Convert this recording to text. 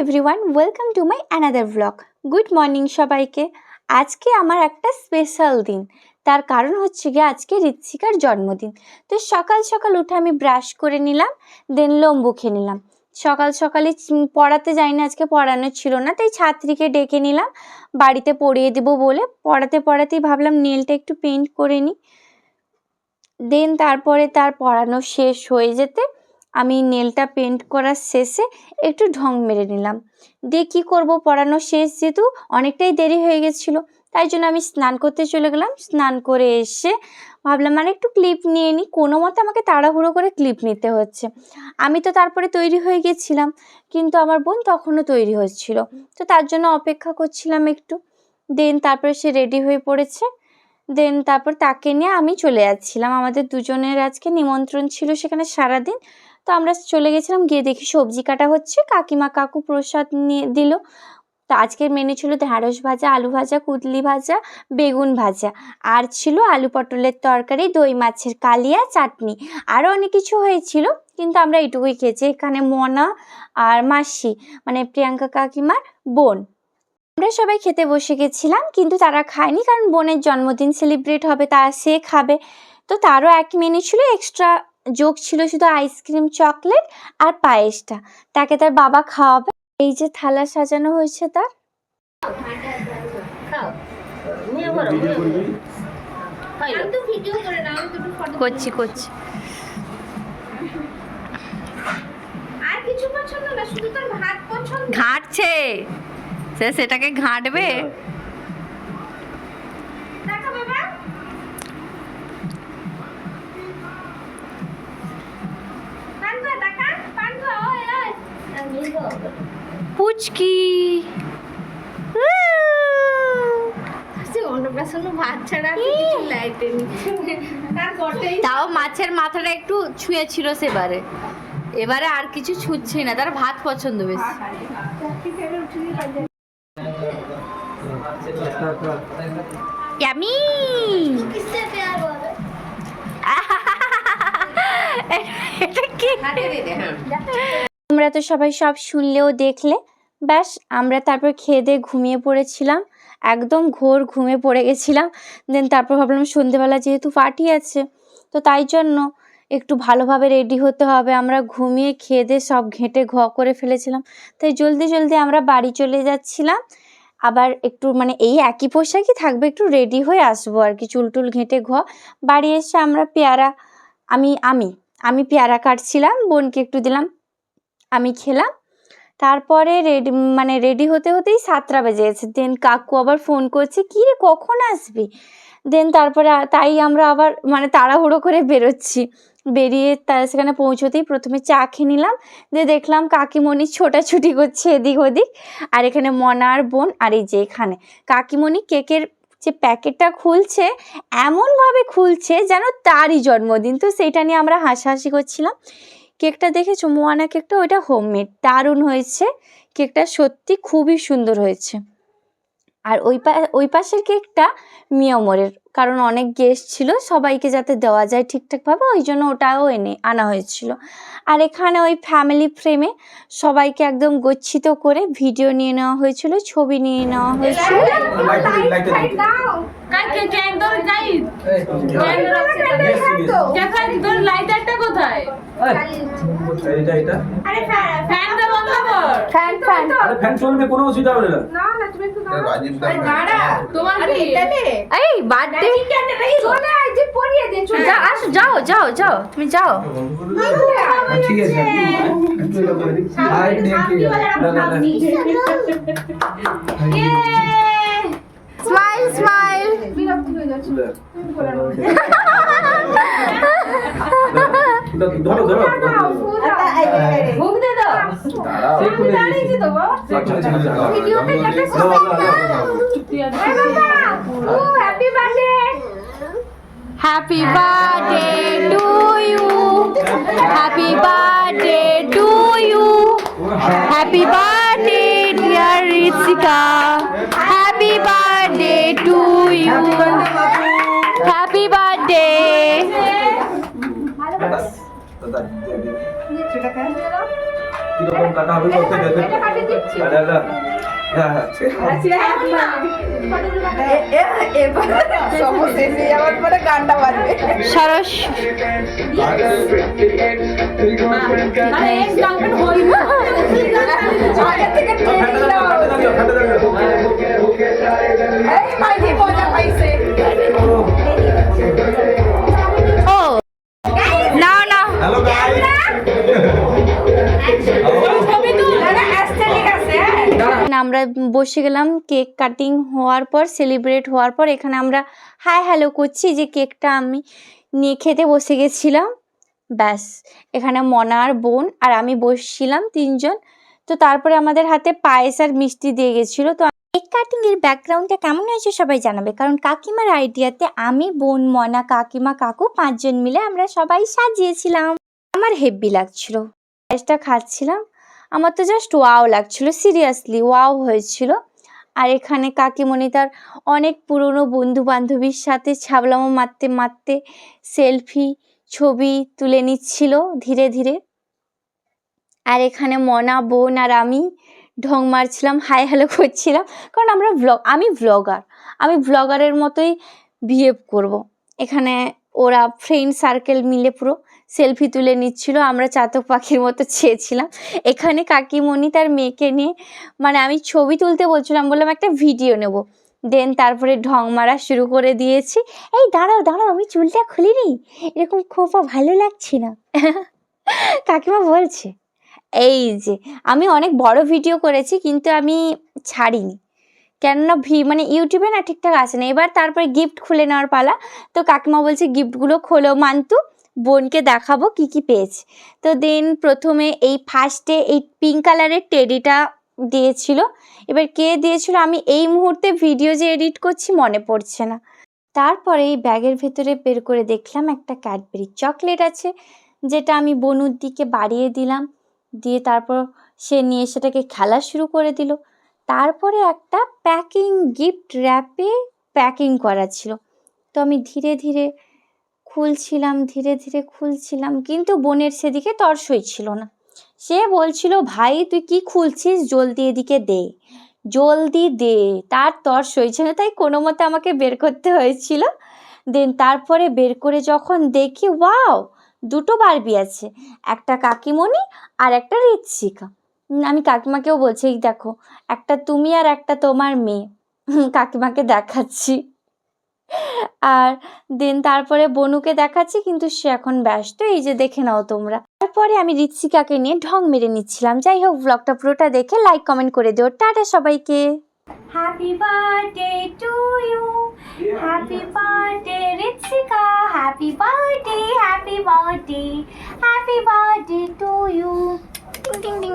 Everyone, welcome to my another blog. Good morning সবাইকে। আজকে আমার একটা স্পেশাল দিন, তার কারণ হচ্ছে গিয়ে আজকে ঋত্বিকার জন্মদিন। তো সকাল সকাল উঠে আমি ব্রাশ করে নিলাম, দেন লম্বু খেয়ে নিলাম। সকাল সকালে পড়াতে যাইনি, আজকে পড়ানো ছিল না, তাই ছাত্রীকে ডেকে নিলাম বাড়িতে পড়িয়ে দেবো বলে। পড়াতেই ভাবলাম নেলটা একটু পেইন্ট করে নিই। দেন তারপরে তার পড়ানো শেষ হয়ে যেতে আমি নেলটা পেন্ট করার শেষে একটু ঢং মেরে নিলাম। দিয়ে কী করবো, পড়ানো শেষ যেহেতু অনেকটাই দেরি হয়ে গেছিলো, তাই জন্য আমি স্নান করতে চলে গেলাম। স্নান করে এসে ভাবলাম মানে একটু ক্লিপ নিয়ে নিই, কোনো মতে আমাকে তাড়াহুড়ো করে ক্লিপ নিতে হচ্ছে। আমি তো তারপরে তৈরি হয়ে গেছিলাম, কিন্তু আমার বোন তখনও তৈরি হচ্ছিল, তো তার জন্য অপেক্ষা করছিলাম একটু। দেন তারপরে সে রেডি হয়ে পড়েছে। দেন তারপর তাকে নিয়ে আমি চলে যাচ্ছিলাম। আমাদের দুজনের আজকে নিমন্ত্রণ ছিল সেখানে সারাদিন, তো আমরা চলে গেছিলাম। গিয়ে দেখি সবজি কাটা হচ্ছে, কাকু প্রসাদ নিয়ে দিল। তো আজকের মেনু ছিল ঢ্যাঁড়স ভাজা, আলু ভাজা, কুদলি ভাজা, বেগুন ভাজা, আর ছিল আলু পটলের তরকারি, দই মাছের কালিয়া, চাটনি, আরও অনেক কিছু হয়েছিল, কিন্তু আমরা এইটুকুই খেয়েছি। এখানে মনা আর মাসি মানে প্রিয়াঙ্কা কাকিমার বোন, আমরা সবাই খেতে বসে গেছিলাম, কিন্তু তারা খায়নি, কারণ বোনের জন্মদিন সেলিব্রেট হবে, সে খাবে। তো তারও এক মেনু ছিল, এক্সট্রা যোগ ছিল শুধু আইসক্রিম, চকলেট আর পায়েসটা, তাকে তার বাবা খাওয়াবে। এই যে থালা সাজানো হয়েছে তার। করছি ঘাঁটছে, সে সেটাকে ঘাঁটবে। পুচকি ভাত ছাড়া তাও মাছের মাথাটা একটু ছুঁয়েছিল সেবারে, এবারে আর কিছু ছুঁচ্ছে না, তার ভাত পছন্দ বেশি। তোমরা তো সবাই সব শুনলেও দেখলে। ব্যাস, আমরা তারপর খেয়ে দিয়ে ঘুমিয়ে পড়েছিলাম, একদম ঘোর ঘুমে পড়ে গেছিলাম। দেন তারপর ভাবলাম সন্ধেবেলা যেহেতু পার্টি আছে, তো তাই জন্য একটু ভালোভাবে রেডি হতে হবে। আমরা ঘুমিয়ে খেয়ে দিয়ে সব ঘেঁটে করে ফেলেছিলাম, তাই জলদি আমরা বাড়ি চলে যাচ্ছিলাম। আবার একটু মানে এই একই পোশাকই থাকবে, একটু রেডি হয়ে আসবো আর কি, চুলটুল ঘেঁটে বাড়ি এসে আমরা পেয়ারা, আমি পেয়ারা কাটছিলাম, বোনকে একটু দিলাম, আমি খেলাম। তারপরে রেডি হতেই 7টা বেজে গেছে। দেন কাকু আবার ফোন করছে, কি রে কখন আসবি? দেন তারপরে তাই আমরা আবার মানে তাড়াহুড়ো করে বেরোচ্ছি। বেরিয়ে সেখানে পৌঁছতেই প্রথমে চা খেয়ে নিলাম, দিয়ে দেখলাম কাকিমণি ছোটাছুটি করছে এদিক ওদিক, আর এখানে মনার বোন, আর এই যে এখানে কাকিমণি কেকের যে প্যাকেটটা খুলছে, এমনভাবে খুলছে যেন তারই জন্মদিন। তো সেইটা নিয়ে আমরা হাসাহাসি করছিলাম। কেকটা দেখেছো মোয়ানা কেকটা, ওইটা হোমমেড, দারুণ হয়েছে কেকটা, সত্যি খুবই সুন্দর হয়েছে। আর ওই পাশের কেকটা মিয়ামরের, কারণ অনেক গেস্ট ছিল, সবাইকে যাতে দেওয়া যায় ঠিকঠাকভাবে, ওই জন্য ওটাও আনা হয়েছিল। আর এখানে ওই ফ্যামিলি ফ্রেমে সবাইকে একদম গচ্ছিত করে ভিডিও নিয়ে নেওয়া হয়েছিল, ছবি নিয়ে নেওয়া হয়েছিল। যাও তুমি যাও। ঠিক আছে, smile Happy birthday to you. Happy birthday to you. Happy birthday dear Ritsika. Happy birthday to you. Happy birthday. কিরকম কাটা হবে বলতে গেলে হচ্ছে সরস ও না না হ্যালো গাইস আমরা বসে গেলাম কেক কাটিং হওয়ার পর, সেলিব্রেট হওয়ার পর এখানে আমরা হাই হ্যালো করছি, যে কেকটা আমি নিয়ে খেতে বসে গেছিলাম। ব্যাস, এখানে মনার বোন আর আমি বসছিলাম তিনজন। তো তারপরে আমাদের হাতে পায়েস আর মিষ্টি দিয়ে গেছিলো। তো কেক কাটিংয়ের ব্যাকগ্রাউন্ডটা কেমন হয়েছে সবাই জানাবে, কারণ কাকিমার আইডিয়াতে আমি, বোন, মনা, কাকিমা, কাকু 5 জন মিলে আমরা সবাই সাজিয়েছিলাম। আমার হেব্বি লাগছিল, পায়েসটা খাচ্ছিলাম, আমার তো জাস্ট ওয়াও লাগছিল, সিরিয়াসলি ওয়াও হয়েছিল। আর এখানে কাকিমণি তার অনেক পুরনো বন্ধু বান্ধবীর সাথে ছাবলামো মারতে মারতে সেলফি ছবি তুলে নিচ্ছিল ধীরে ধীরে। আর এখানে মনা, বোন আর আমি ঢং মারছিলাম, হাই হ্যালো করছিলাম, কারণ আমি ব্লগারের মতোই বিহেভ করব। এখানে ওরা ফ্রেন্ড সার্কেল মিলে পুরো সেলফি তুলে নিচ্ছিল, আমরা চাতক পাখির মতো চেয়েছিলাম। এখানে কাকিমণি তার মেয়েকে নিয়ে, মানে আমি ছবি তুলতে বলছিলাম, বললাম একটা ভিডিও নেব, দেন তারপরে ঢং মারা শুরু করে দিয়েছি। এই দাঁড়াও দাঁড়াও, আমি চুলটা খুলিনি, এরকম খোপা ভালো লাগছে না। কাকিমা বলছে এই যে আমি অনেক বড় ভিডিও করেছি কিন্তু আমি ছাড়িনি, কেননা মানে ইউটিউবে না ঠিকঠাক আসে না। এবার তারপরে গিফট খুলে নেওয়ার পালা। তো কাকিমা বলছে গিফটগুলো খোলো মান্তু, বোনকে দেখাবো কি কি পেয়েছে। তো দেন প্রথমে এই ফার্স্টে এই পিঙ্ক কালারের টেডিটা দিয়েছিল। এবার কে দিয়েছিল আমি এই মুহূর্তে ভিডিও যে এডিট করছি মনে পড়ছে না। তারপরে এই ব্যাগের ভেতরে বের করে দেখলাম একটা ক্যাডবেরি চকলেট আছে, যেটা আমি বনুর দিকে বাড়িয়ে দিলাম, দিয়ে তারপর সে নিয়ে সেটাকে খেলা শুরু করে দিল। তারপরে একটা গিফট র্যাপে প্যাকিং করা ছিল। তো আমি ধীরে ধীরে খুলছিলাম, কিন্তু বোনের সেদিকে তর্সই ছিল না। সে বলছিল ভাই তুই কি খুলছিস, জলদি এদিকে দে, জলদি দে। তার তর্স হয়েছে না, তাই কোনো মতে আমাকে বের করতে হয়েছিল। দেন তারপরে বের করে যখন দেখি ওয়াও, 2টো বারবি আছে, একটা কাকিমণি আর একটা ঋত্বিকা। আমি কাকিমাকেও বলছি এই দেখো, একটা তুমি আর একটা তোমার মেয়ে। কাকিমাকে দেখাচ্ছি, আর দেন তারপরে বনুকে দেখাচ্ছি, কিন্তু সে এখন ব্যস্ত, এই যে দেখে নাও তোমরা। তারপরে আমি ঋত্বিকাকে নিয়ে ঢং মেরে নিচ্ছিলাম। যাই হোক, ব্লগটা পুরোটা দেখে লাইক কমেন্ট করে দিও। টাটা সবাইকে। Happy birthday to you, happy birthday Ritwika, happy birthday, happy birthday, happy birthday to you. টিং টিং টিং।